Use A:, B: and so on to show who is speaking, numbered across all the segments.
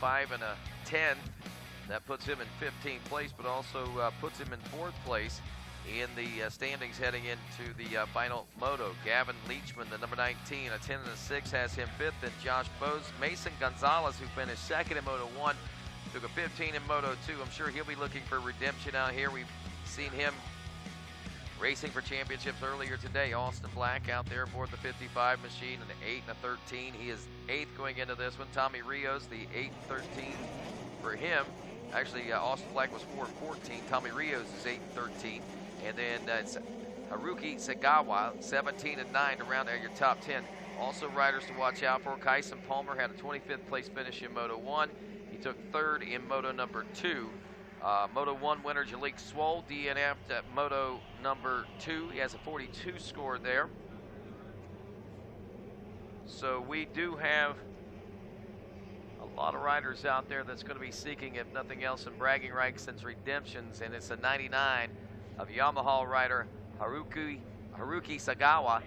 A: 5 and a 10. That puts him in 15th place, but also puts him in 4th place in the standings heading into the final moto. Gavin Leachman, the number 19, a 10 and a 6, has him 5th. And Josh Bose, Mason Gonzalez, who finished 2nd in Moto 1, took a 15 in Moto 2. I'm sure he'll be looking for redemption out here. We've seen him racing for championships earlier today. Austin Black out there aboard the 55 machine, an 8 and a 13. He is 8th going into this one. Tommy Rios, the 8 and 13 for him. Actually, Austin Black was 4 and 14. Tommy Rios is 8 and 13. And then it's Haruki Sagawa, 17 and 9 to round out your top 10. Also riders to watch out for. Kyson Palmer had a 25th place finish in Moto 1. He took 3rd in Moto number 2. Moto 1 winner Jalik Swoll DNF'd at Moto number 2. He has a 42 score there. So we do have a lot of riders out there that's going to be seeking, if nothing else, some bragging rights and redemptions. And it's a 99 of Yamaha rider Haruki Sagawa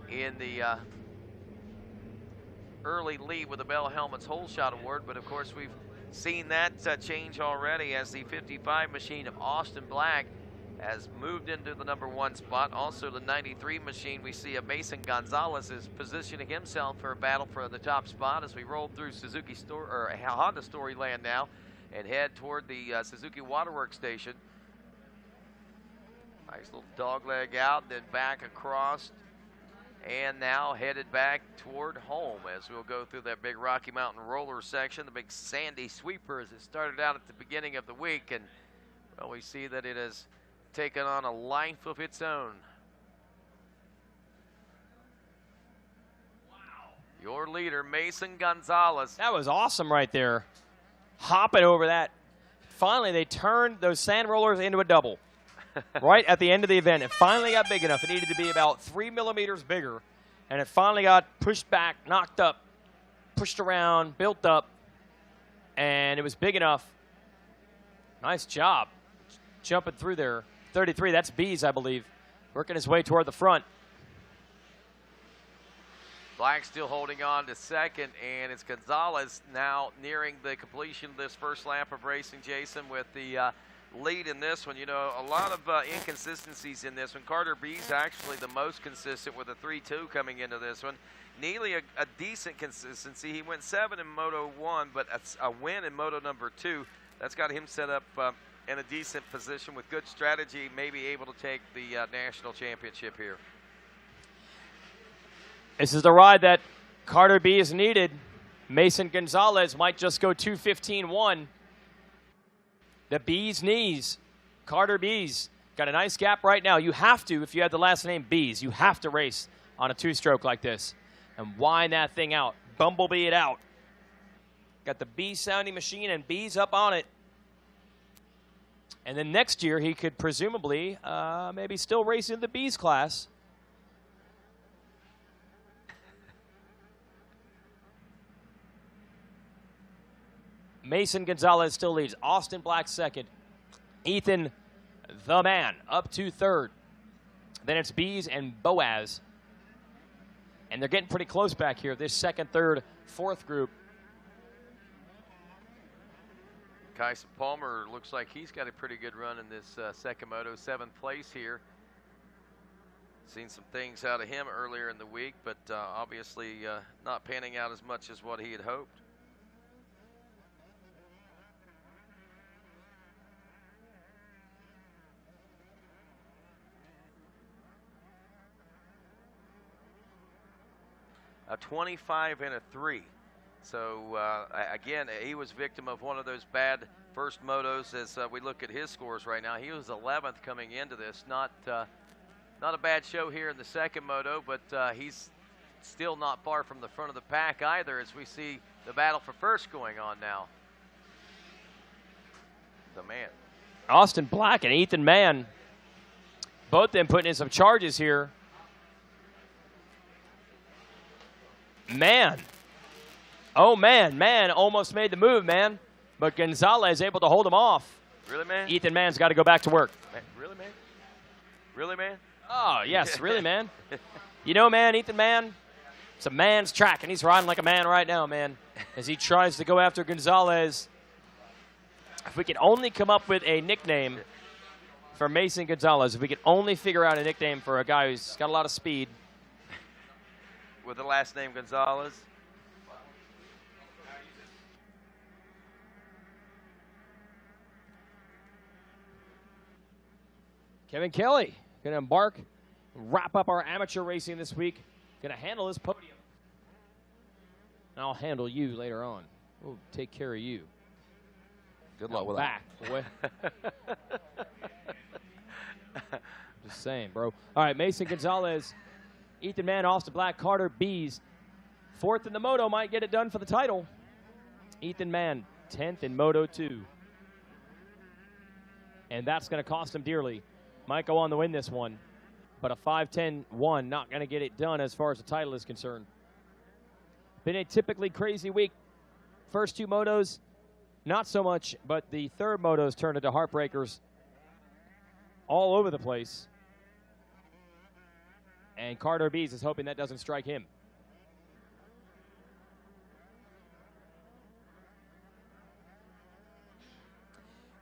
A: in the early lead with the Bell Helmets Hole Shot Award. But of course, we've seen that change already as the 55 machine of Austin Black has moved into the number 1 spot. Also the 93 machine, we see a Mason Gonzalez is positioning himself for a battle for the top spot as we roll through Honda Storyland now and head toward the Suzuki Waterworks station. Nice little dog leg out, then back across, and now headed back toward home as we'll go through that big Rocky Mountain roller section, the big sandy sweeper as it started out at the beginning of the week. And well, we see that it has taken on a life of its own. Wow. Your leader, Mason Gonzalez.
B: That was awesome right there. Hopping over that. Finally, they turned those sand rollers into a double. Right at the end of the event, it finally got big enough. It needed to be about 3 millimeters bigger, and it finally got pushed back, knocked up, pushed around, built up, and it was big enough. Nice job jumping through there. 33, that's Bees, I believe, working his way toward the front.
A: Black still holding on to 2nd, and it's Gonzalez now nearing the completion of this first lap of racing, Jason, with the lead in this one. You know, a lot of inconsistencies in this one. Carter B's actually the most consistent with a 3-2 coming into this one. Neely, a decent consistency. He went 7 in Moto 1, but a win in Moto number 2. That's got him set up in a decent position with good strategy, maybe able to take the national championship here.
B: This is the ride that Carter B is needed. Mason Gonzalez might just go 2:15.1. The Bees knees. Carter Bees got a nice gap right now. You have to, if you have the last name Bees, you have to race on a 2-stroke like this and wind that thing out. Bumblebee it out. Got the Bees sounding machine and Bees up on it. And then next year he could presumably maybe still race in the Bees class. Mason Gonzalez still leads. Austin Black 2nd. Ethan, the man, up to 3rd. Then it's Bees and Boaz. And they're getting pretty close back here, this 2nd, 3rd, 4th group.
A: Kyson Palmer looks like he's got a pretty good run in this second moto, 7th place here. Seen some things out of him earlier in the week, but obviously not panning out as much as what he had hoped. A 25 and a 3. So again, he was victim of one of those bad first motos as we look at his scores right now. He was 11th coming into this. Not a bad show here in the second moto, but he's still not far from the front of the pack either as we see the battle for first going on now. The man.
B: Austin Black and Ethan Mann, both of them putting in some charges here. Man. Oh, man. Man almost made the move, man. But Gonzalez able to hold him off.
A: Really, man?
B: Ethan Mann's got to go back to work.
A: Man, really, man? Really, man?
B: Oh, yes, really, man. You know, man, Ethan Mann, It's a man's track, and he's riding like a man right now, man, as he tries to go after Gonzalez. If we could only come up with a nickname for Mason Gonzalez, if we could only figure out a nickname for a guy who's got a lot of speed.
A: With the last name Gonzalez.
B: Kevin Kelly going to embark, wrap up our amateur racing this week. Going to handle this podium. And I'll handle you later on. We'll take care of you.
C: Good luck with
B: back, boy. Just saying, bro. All right, Mason Gonzalez, Ethan Mann, Austin Black, Carter Bees. 4th in the Moto might get it done for the title. Ethan Mann, 10th in Moto 2. And that's going to cost him dearly. Might go on to win this one. But a 5-10-1 not going to get it done as far as the title is concerned. Been a typically crazy week. First 2 motos, not so much, but the third motos turned into heartbreakers all over the place. And Carter Bees is hoping that doesn't strike him.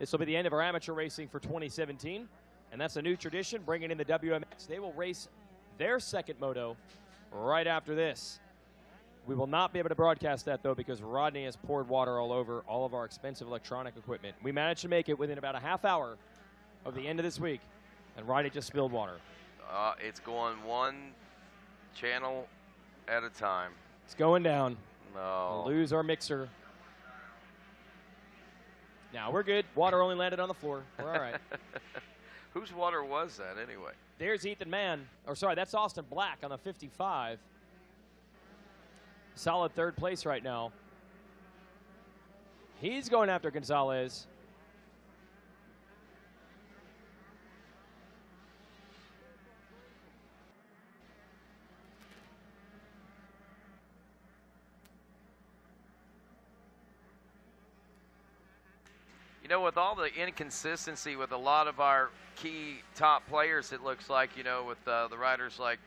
B: This will be the end of our amateur racing for 2017. And that's a new tradition, bringing in the WMX. They will race their second moto right after this. We will not be able to broadcast that, though, because Rodney has poured water all over all of our expensive electronic equipment. We managed to make it within about a half hour of the end of this week, and Rodney just spilled water.
A: It's going one channel at a time.
B: It's going down.
A: No.
B: We'll lose our mixer. Now, we're good. Water only landed on the floor. We're all right.
A: Whose water was that, anyway?
B: There's Ethan Mann. Or, sorry, that's Austin Black on the 55. Solid 3rd place right now. He's going after Gonzalez.
A: You know, with all the inconsistency with a lot of our key top players, it looks like, you know, with the riders like,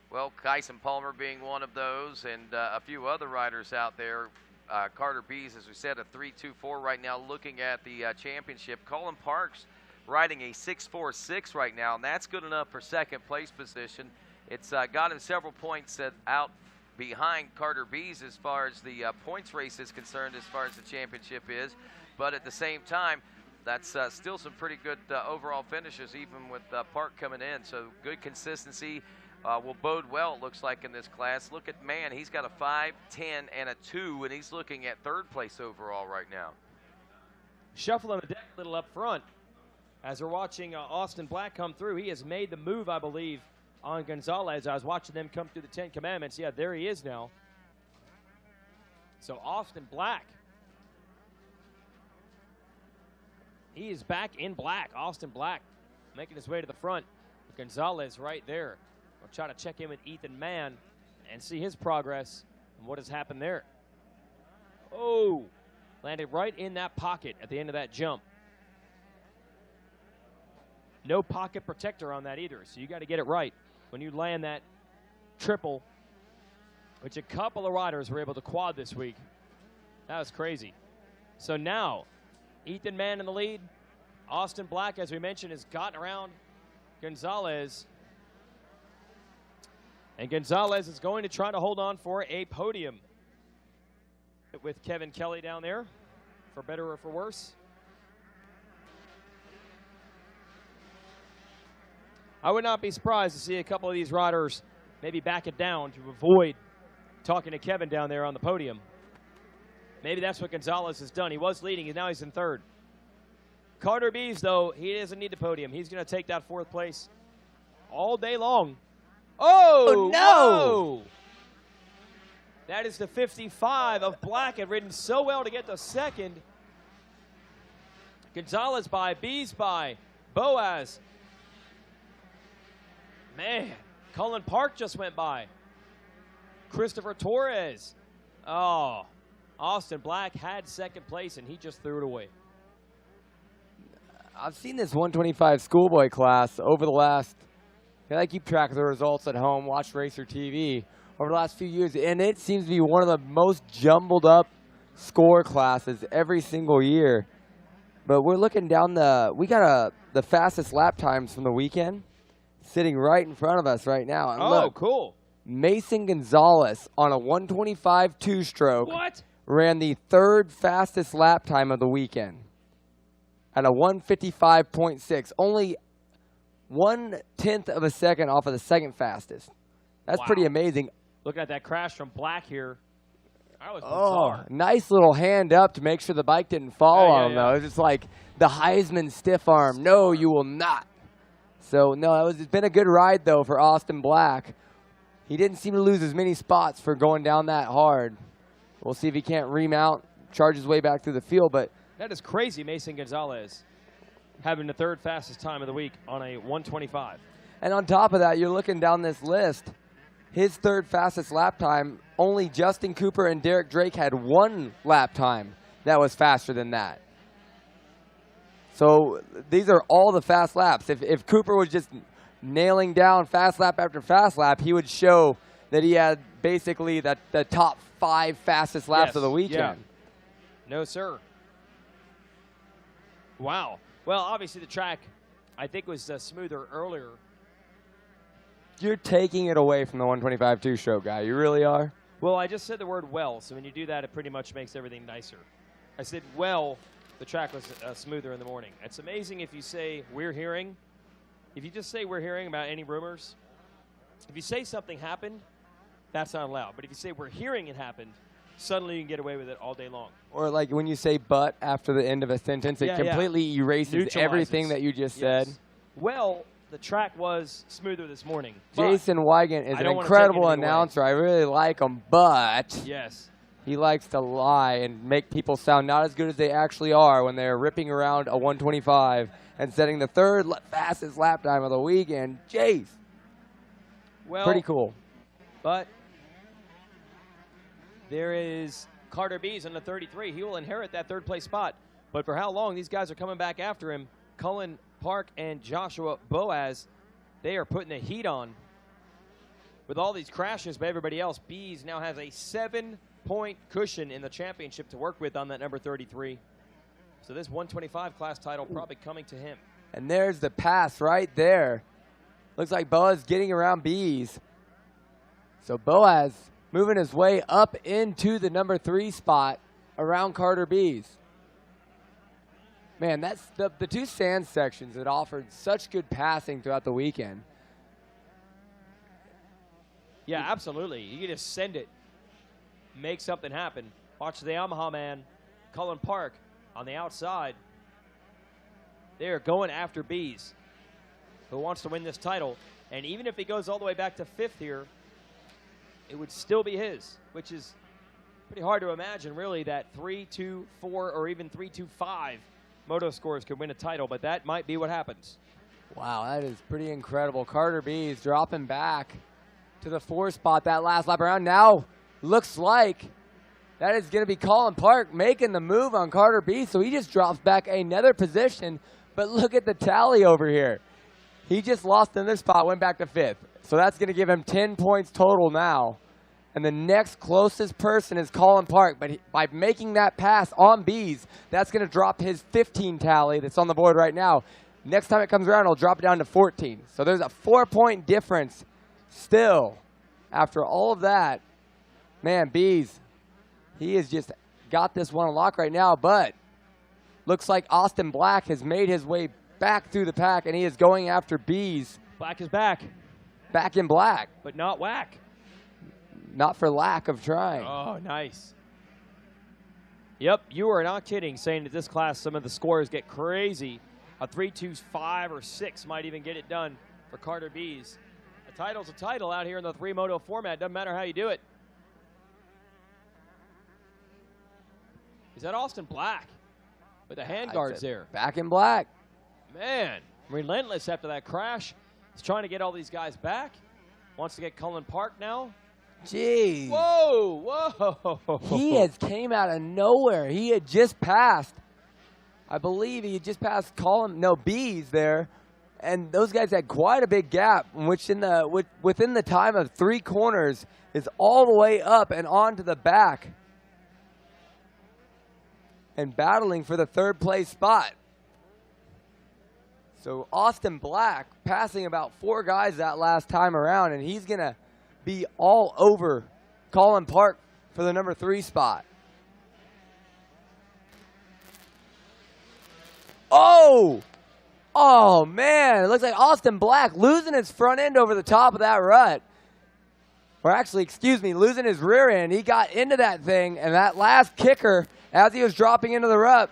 A: well, Kyson Palmer being one of those, and a few other riders out there. Carter Bees, as we said, a 3.24 right now, looking at the championship. Colin Parks riding a 6.46 right now, and that's good enough for second place position. It's got him several points out behind Carter Bees as far as the points race is concerned, as far as the championship is. But at the same time, that's still some pretty good overall finishes, even with Park coming in. So good consistency will bode well, it looks like, in this class. Look at Mann. He's got a 5, 10, and a 2, and he's looking at 3rd place overall right now.
B: Shuffling the deck a little up front. As we're watching Austin Black come through, he has made the move, I believe, on Gonzalez. I was watching them come through the 10 Commandments. Yeah, there he is now. So Austin Black. He is back in black. Austin Black making his way to the front. Gonzalez right there. We'll try to check in with Ethan Mann and see his progress and what has happened there. Oh, landed right in that pocket at the end of that jump. No pocket protector on that either, so you got to get it right when you land that triple, which a couple of riders were able to quad this week. That was crazy. So now, Ethan Mann in the lead. Austin Black, as we mentioned, has gotten around Gonzalez. And Gonzalez is going to try to hold on for a podium with Kevin Kelly down there, for better or for worse. I would not be surprised to see a couple of these riders maybe back it down to avoid talking to Kevin down there on the podium. Maybe that's what Gonzalez has done. He was leading, and now he's in 3rd. Carter Bees, though, he doesn't need the podium. He's going to take that 4th place all day long. Oh, no! Whoa. That is the 55 of Black. Had ridden so well to get the 2nd. Gonzalez by, Bees by, Boaz. Man, Cullen Park just went by. Christopher Torres. Oh, Austin Black had 2nd place, and he just threw it away.
C: I've seen this 125 schoolboy class over the last, I keep track of the results at home, watch Racer TV over the last few years, and it seems to be one of the most jumbled up score classes every single year. But we're looking down we got the fastest lap times from the weekend sitting right in front of us right now. And look,
B: cool.
C: Mason Gonzalez on a 125 two-stroke ran the 3rd fastest lap time of the weekend at a 155.6, only 1/10 of a second off of the 2nd fastest. That's pretty amazing.
B: Look at that crash from Black here. That was bizarre.
C: Nice little hand up to make sure the bike didn't fall on him, though. It's just like the Heisman stiff arm. No, you will not. So, no, it's been a good ride, though, for Austin Black. He didn't seem to lose as many spots for going down that hard. We'll see if he can't remount, charge his way back through the field. But
B: that is crazy, Mason Gonzalez having the 3rd fastest time of the week on a 125.
C: And on top of that, you're looking down this list. His 3rd fastest lap time, only Justin Cooper and Derek Drake had 1 lap time that was faster than that. So these are all the fast laps. If Cooper was just nailing down fast lap after fast lap, he would show that he had basically the top 5 fastest laps of the weekend.
B: Yeah. No, sir. Wow. Well, obviously the track, I think, was smoother earlier.
C: You're taking it away from the 125 two-stroke guy. You really are?
B: Well, I just said the word well, so when you do that, it pretty much makes everything nicer. I said, well, the track was smoother in the morning. It's amazing if you say we're hearing. If you just say we're hearing about any rumors, if you say something happened, that's not allowed. But if you say we're hearing it happened, suddenly you can get away with it all day long.
C: Or like when you say but after the end of a sentence, it completely erases everything that you just said.
B: Well, the track was smoother this morning.
C: Jason Wygant is an incredible announcer. I really like him, but he likes to lie and make people sound not as good as they actually are when they're ripping around a 125 and setting the 3rd fastest lap time of the weekend. Jeez.
B: Well,
C: pretty cool.
B: But there is Carter Bees in the 33. He will inherit that 3rd place spot. But for how long these guys are coming back after him, Cullen Park and Joshua Boaz, they are putting the heat on. With all these crashes by everybody else, Bees now has a 7-point cushion in the championship to work with on that number 33. So this 125 class title probably coming to him.
C: And there's the pass right there. Looks like Boaz getting around Bees. So Boaz moving his way up into the number 3 spot around Carter Bees. Man, that's the 2 sand sections that offered such good passing throughout the weekend.
B: Yeah, absolutely. You can just send it, make something happen. Watch the Yamaha man, Cullen Park, on the outside. They are going after Bees, who wants to win this title. And even if he goes all the way back to 5th here, it would still be his, which is pretty hard to imagine, really, that 3, 2, 4, or even 3, 2, 5 Moto scores could win a title, but that might be what happens.
C: Wow, that is pretty incredible. Carter Bees dropping back to the 4 spot that last lap around. Now looks like that is going to be Cullen Park making the move on Carter Bees, so he just drops back another position. But look at the tally over here. He just lost another spot, went back to 5th. So that's going to give him 10 points total now. And the next closest person is Cullen Park. But by making that pass on Bees, that's going to drop his 15 tally that's on the board right now. Next time it comes around, it'll drop it down to 14. So there's a 4-point difference still. After all of that, man, Bees, he has just got this one on lock right now. But looks like Austin Black has made his way back through the pack, and he is going after Bees.
B: Black is back.
C: Back in black.
B: But not whack.
C: Not for lack of trying.
B: Oh, nice. Yep, you are not kidding saying that this class, some of the scores get crazy. A 3, 2, 5, or 6 might even get it done for Carter Bees. A title's a title out here in the 3 Moto format. Doesn't matter how you do it. Is that Austin Black with the hand guards there?
C: Back in black.
B: Man, relentless after that crash. He's trying to get all these guys back. Wants to get Cullen Park now.
C: Jeez.
B: Whoa.
C: He came out of nowhere. He had just passed, I believe he had just passed Bees there. And those guys had quite a big gap, which within the time of 3 corners is all the way up and onto the back and battling for the 3rd place spot. So Austin Black passing about 4 guys that last time around, and he's going to be all over Colin Park for the number 3 spot. Oh! Oh, man. It looks like Austin Black losing his front end over the top of that rut. Or actually, excuse me, losing his rear end. He got into that thing, and that last kicker, as he was dropping into the rut,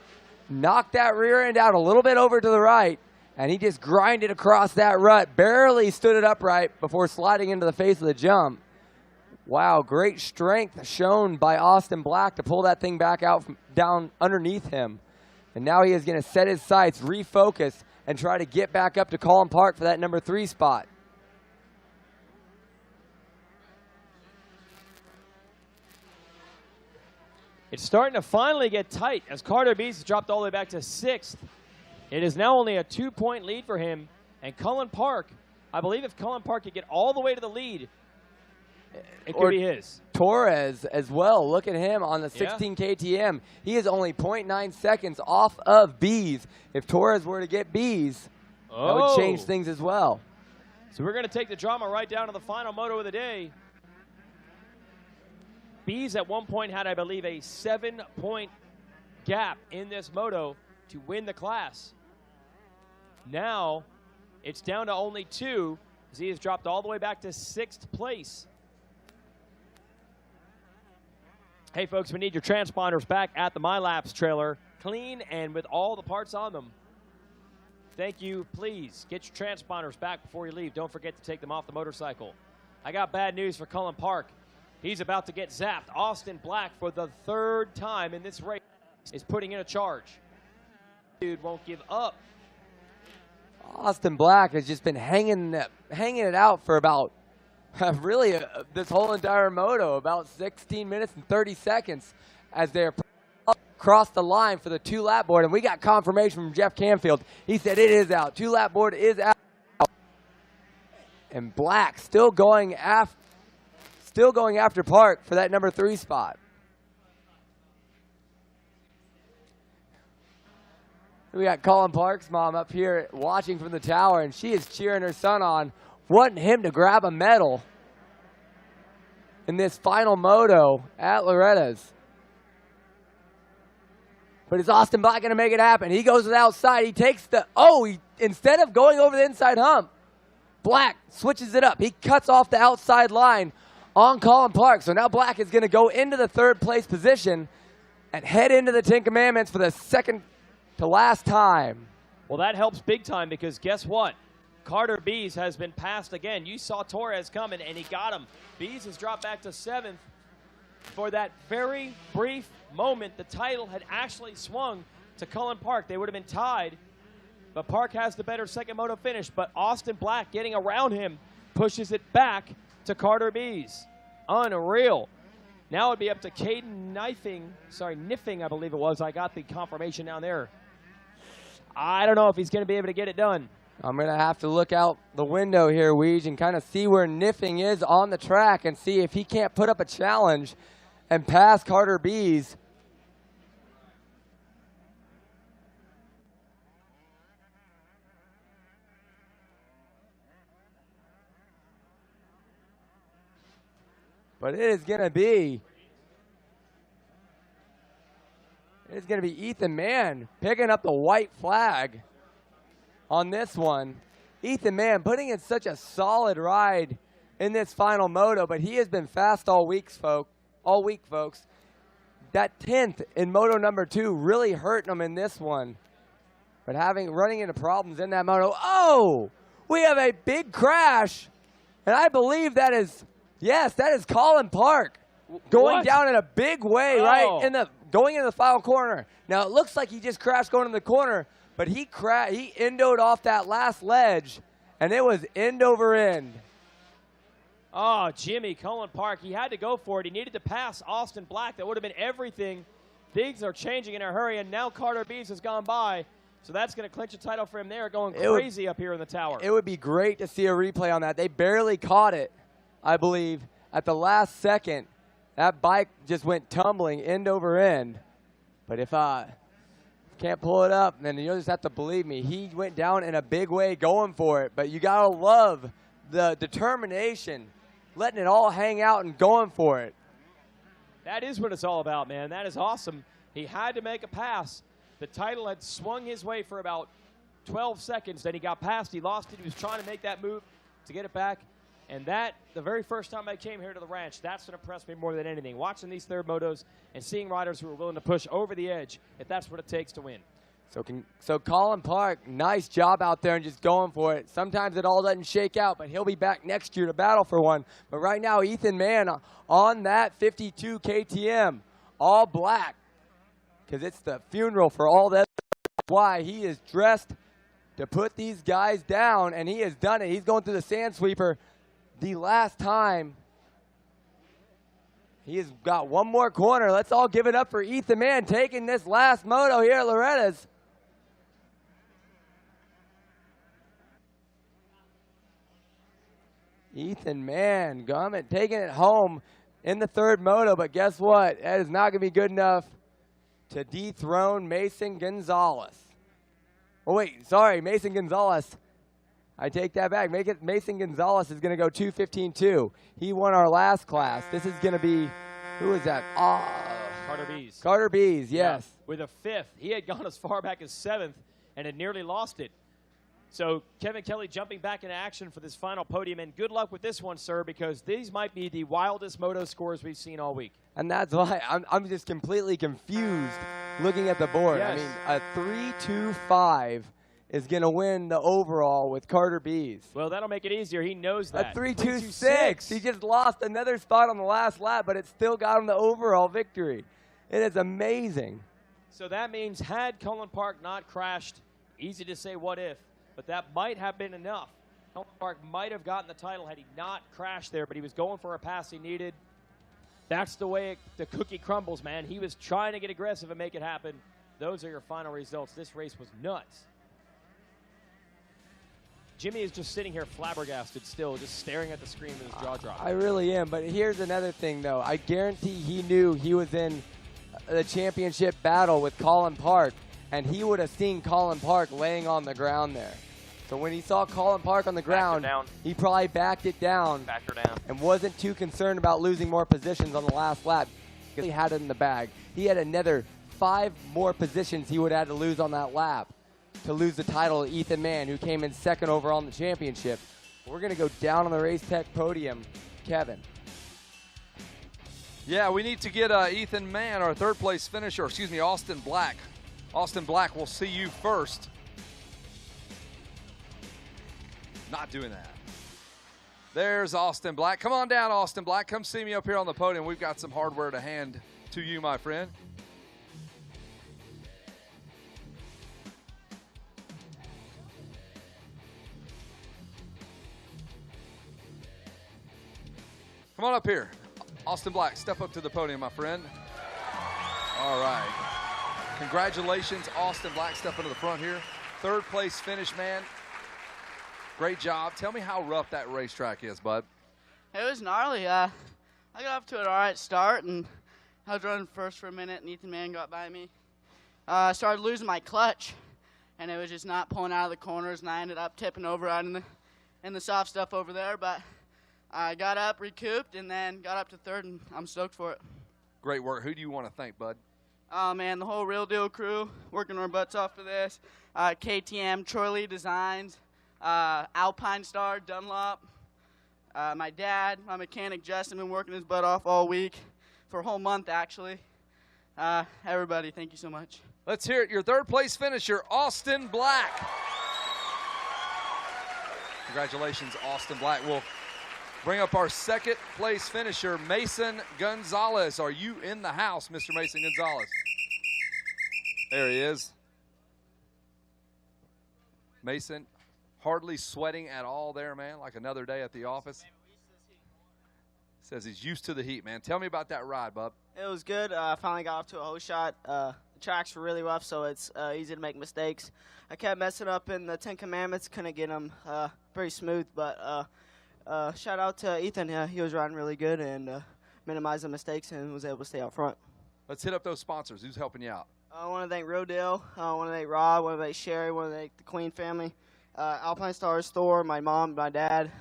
C: knocked that rear end out a little bit over to the right, and he just grinded across that rut, barely stood it upright before sliding into the face of the jump. Wow, great strength shown by Austin Black to pull that thing back out from down underneath him. And now he is going to set his sights, refocus, and try to get back up to Colin Park for that number 3 spot.
B: It's starting to finally get tight as Carter Bees has dropped all the way back to 6th. It is now only a 2-point lead for him. And Cullen Park, I believe if Cullen Park could get all the way to the lead, it could be his.
C: Torres as well. Look at him on the 16 KTM. He is only 0.9 seconds off of Bees. If Torres were to get Bees, that would change things as well.
B: So we're going to take the drama right down to the final moto of the day. Bees at one point had, I believe, a 7-point gap in this moto to win the class. Now it's down to only 2 as he has dropped all the way back to 6th place. Hey, folks, we need your transponders back at the MyLaps trailer, clean and with all the parts on them. Thank you. Please get your transponders back before you leave. Don't forget to take them off the motorcycle. I got bad news for Cullen Park. He's about to get zapped. Austin Black, for the 3rd time in this race, is putting in a charge. Dude won't give up.
C: Austin Black has just been hanging it out for about really this whole entire moto, about 16 minutes and 30 seconds as they're across the line for the 2-lap board. And we got confirmation from Jeff Canfield. He said it is out. 2-lap board is out. And Black still going after Park for that number 3 spot. We got Colin Park's mom up here watching from the tower, and she is cheering her son on, wanting him to grab a medal in this final moto at Loretta's. But is Austin Black going to make it happen? He goes to the outside. He takes the, instead of going over the inside hump, Black switches it up. He cuts off the outside line on Colin Park. So now Black is going to go into the 3rd place position and head into the 10 Commandments for the second to last time.
B: Well, that helps big time because guess what? Carter Bees has been passed again. You saw Torres coming, and he got him. Bees has dropped back to 7th. For that very brief moment, the title had actually swung to Cullen Park. They would have been tied, but Park has the better second moto finish. But Austin Black getting around him pushes it back to Carter Bees. Unreal. Now it'd be up to Caden Niffing, I believe it was. I got the confirmation down there. I don't know if he's going to be able to get it done.
C: I'm going to have to look out the window here, Weege, and kind of see where Niffing is on the track and see if he can't put up a challenge and pass Carter Bees. But it is going to be Ethan Mann picking up the white flag on this one. Ethan Mann putting in such a solid ride in this final moto, but he has been fast all week, folks. That 10th in moto number 2 really hurting him in this one. But running into problems in that moto. Oh, we have a big crash. And I believe that is Colin Park going down in a big way, right going into the final corner. Now it looks like he just crashed going in the corner, but he endoed off that last ledge, and it was end over end.
B: Oh, Jimmy, Cullen Park, he had to go for it. He needed to pass Austin Black. That would have been everything. Things are changing in a hurry, and now Carter Bees has gone by. So that's going to clinch a title for him there, going crazy up here in the tower.
C: It would be great to see a replay on that. They barely caught it, I believe, at the last second. That bike just went tumbling end over end. But if I can't pull it up, then you'll just have to believe me. He went down in a big way going for it. But you got to love the determination, letting it all hang out and going for it.
B: That is what it's all about, man. That is awesome. He had to make a pass. The title had swung his way for about 12 seconds. Then he got past. He lost it. He was trying to make that move to get it back. And that, the very first time I came here to the ranch, that's what impressed me more than anything. Watching these third motos and seeing riders who are willing to push over the edge, if that's what it takes to win.
C: So Colin Park, nice job out there and just going for it. Sometimes it all doesn't shake out, but he'll be back next year to battle for one. But right now, Ethan Mann on that 52 KTM, all black, because it's the funeral for all that. Why he is dressed to put these guys down, and he has done it. He's going through the sand sweeper. The last time, he has got one more corner. Let's all give it up for Ethan Mann taking this last moto here at Loretta's. Ethan Mann, taking it home in the third moto, but guess what? That is not going to be good enough to dethrone Mason Gonzalez. Oh, wait, sorry, Mason Gonzalez. I take that back. Mason Gonzalez is going to go 2:15.2. He won our last class. This is going to be, who is that?
B: Carter Bees.
C: Carter Bees, yes.
B: Yeah, with a 5th. He had gone as far back as 7th and had nearly lost it. So Kevin Kelly jumping back into action for this final podium. And good luck with this one, sir, because these might be the wildest moto scores we've seen all week.
C: And that's why I'm just completely confused looking at the board.
B: Yes.
C: I mean, a 3-2-5 is going to win the overall with Carter Bees.
B: Well, that'll make it easier. He knows that.
C: A 3-2-6. He just lost another spot on the last lap, but it still got him the overall victory. It is amazing.
B: So that means had Cullen Park not crashed, easy to say what if, but that might have been enough. Cullen Park might have gotten the title had he not crashed there, but he was going for a pass he needed. That's the way the cookie crumbles, man. He was trying to get aggressive and make it happen. Those are your final results. This race was nuts. Jimmy is just sitting here flabbergasted still, just staring at the screen with his jaw dropped.
C: I really am, but here's another thing, though. I guarantee he knew he was in the championship battle with Colin Park, and he would have seen Colin Park laying on the ground there. So when he saw Colin Park on the ground, he probably backed it down, and wasn't too concerned about losing more positions on the last lap because he had it in the bag. He had another 5 more positions he would have had to lose on that lap to lose the title to Ethan Mann, who came in 2nd overall in the championship. We're going to go down on the Race Tech podium. Kevin.
D: Yeah, we need to get Ethan Mann, our 3rd place finisher, Austin Black. Austin Black, we'll see you first. Not doing that. There's Austin Black. Come on down, Austin Black. Come see me up here on the podium. We've got some hardware to hand to you, my friend. Come on up here. Austin Black, step up to the podium, my friend. All right. Congratulations, Austin Black. Step into the front here. 3rd place finish, man. Great job. Tell me how rough that racetrack is, bud.
E: It was gnarly. I got off to an all right start, and I was running first for a minute, and Ethan Mann got by me. I started losing my clutch, and it was just not pulling out of the corners, and I ended up tipping over out in the soft stuff over there, but I got up, recouped, and then got up to 3rd, and I'm stoked for it.
D: Great work. Who do you want to thank, bud?
E: Oh, man, the whole Real Deal crew, working our butts off for this. KTM, Troy Lee Designs, Alpine Star, Dunlop, my dad, my mechanic, Justin, been working his butt off all week, for a whole month, actually. Everybody, thank you so much.
D: Let's hear it. Your 3rd place finisher, Austin Black. Congratulations, Austin Black. We'll bring up our 2nd place finisher, Mason Gonzalez. Are you in the house, Mr. Mason Gonzalez? There he is. Mason, hardly sweating at all there, man, like another day at the office. Says he's used to the heat, man. Tell me about that ride, bub.
F: It was good. I finally got off to a hose shot. track's really rough, so it's easy to make mistakes. I kept messing up in the 10 Commandments, couldn't get them pretty smooth, but shout out to Ethan. He was riding really good and minimized the mistakes and was able to stay out front.
D: Let's hit up those sponsors. Who's helping you out?
F: I want to thank Rodale, I want to thank Rod, I want to thank Sherry, I want to thank the Queen family, Alpine Stars Thor, my mom, my dad,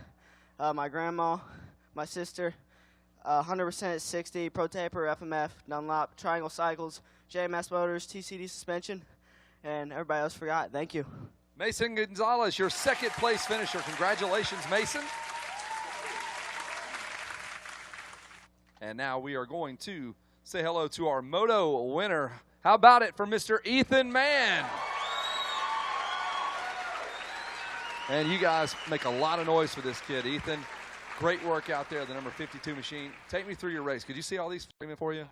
F: my grandma, my sister, 100% at 60, Pro Taper, FMF, Dunlop, Triangle Cycles, JMS Motors, TCD Suspension, and everybody else forgot. Thank you.
D: Mason Gonzalez, your second place finisher. Congratulations, Mason. And now we are going to say hello to our Moto winner. How about it for Mr. Ethan Mann? And you guys make a lot of noise for this kid, Ethan. Great work out there, the number 52 machine. Take me through your race. Could you see all these screaming for you?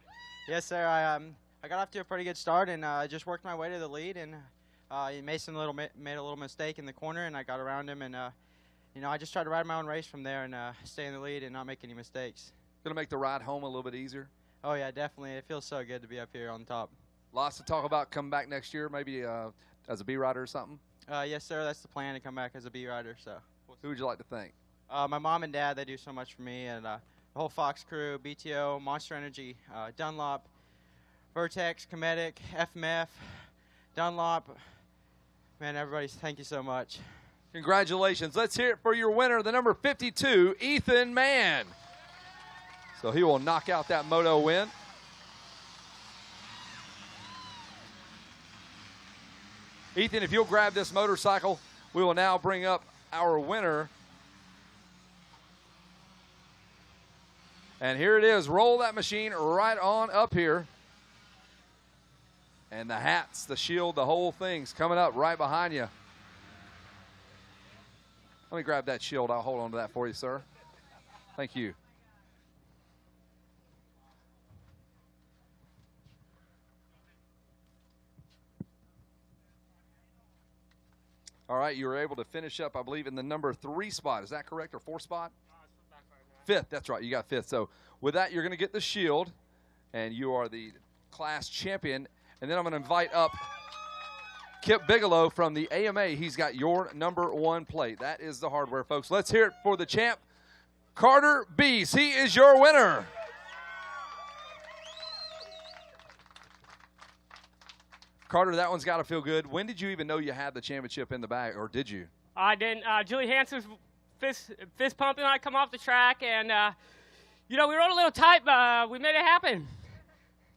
G: Yes, sir. I got off to a pretty good start, and I just worked my way to the lead. And Mason made a little mistake in the corner, and I got around him. And I just tried to ride my own race from there and stay in the lead and not make any mistakes.
D: Going to make the ride home a little bit easier?
G: Oh yeah, definitely. It feels so good to be up here on top.
D: Lots to talk about coming back next year, maybe as a B rider or something.
G: Yes, sir. That's the plan, to come back as a B rider. So.
D: Who would you like to thank?
G: My mom and dad, they do so much for me, and the whole Fox crew, BTO, Monster Energy, Dunlop, Vertex, Cometic, FMF, Dunlop. Man, everybody, thank you so much.
D: Congratulations. Let's hear it for your winner, the number 52, Ethan Mann. So he will knock out that Moto win. Ethan, if you'll grab this motorcycle, we will now bring up our winner. And here it is. Roll that machine right on up here. And the hats, the shield, the whole thing's coming up right behind you. Let me grab that shield. I'll hold on to that for you, sir. Thank you. All right, you were able to finish up, I believe, in the number 3 spot. Is that correct, or 4 spot? Fifth, that's right. You got 5th. So with that, you're going to get the shield, and you are the class champion. And then I'm going to invite up Kip Bigelow from the AMA. He's got your number 1 plate. That is the hardware, folks. Let's hear it for the champ, Carter Bees. He is your winner. Carter, that one's got to feel good. When did you even know you had the championship in the bag, or did you?
H: I didn't. Julie Hansen was fist pumping when I come off the track, and, we rode a little tight, but we made it happen.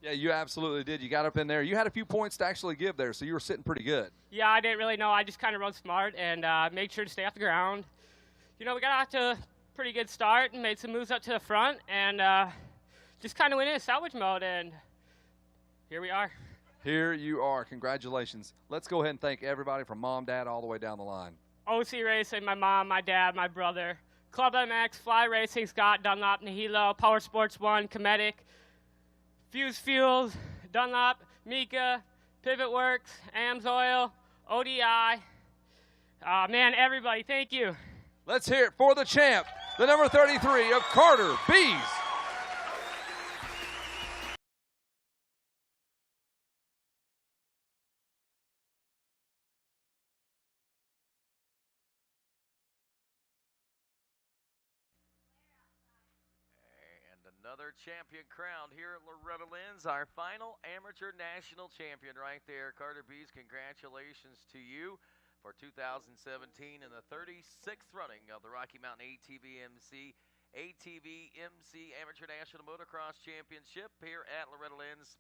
D: Yeah, you absolutely did. You got up in there. You had a few points to actually give there, so you were sitting pretty good.
H: Yeah, I didn't really know. I just kind of rode smart and made sure to stay off the ground. We got off to a pretty good start and made some moves up to the front, and just kind of went into salvage mode, and here we are.
D: Here you are. Congratulations. Let's go ahead and thank everybody from mom, dad, all the way down the line.
H: OC Racing, my mom, my dad, my brother. Club MX, Fly Racing, Scott, Dunlop, Nihilo, Power Sports 1, Cometic, Fuse Fuels, Dunlop, Mika, Pivot Works, AMSOIL, ODI. Man, everybody, thank you.
D: Let's hear it for the champ, the number 33 of Carter Bees.
A: Another champion crowned here at Loretta Lynn's, our final amateur national champion right there. Carter Bees, congratulations to you for 2017 and the 36th running of the Rocky Mountain ATV MC Amateur National Motocross Championship here at Loretta Lynn's.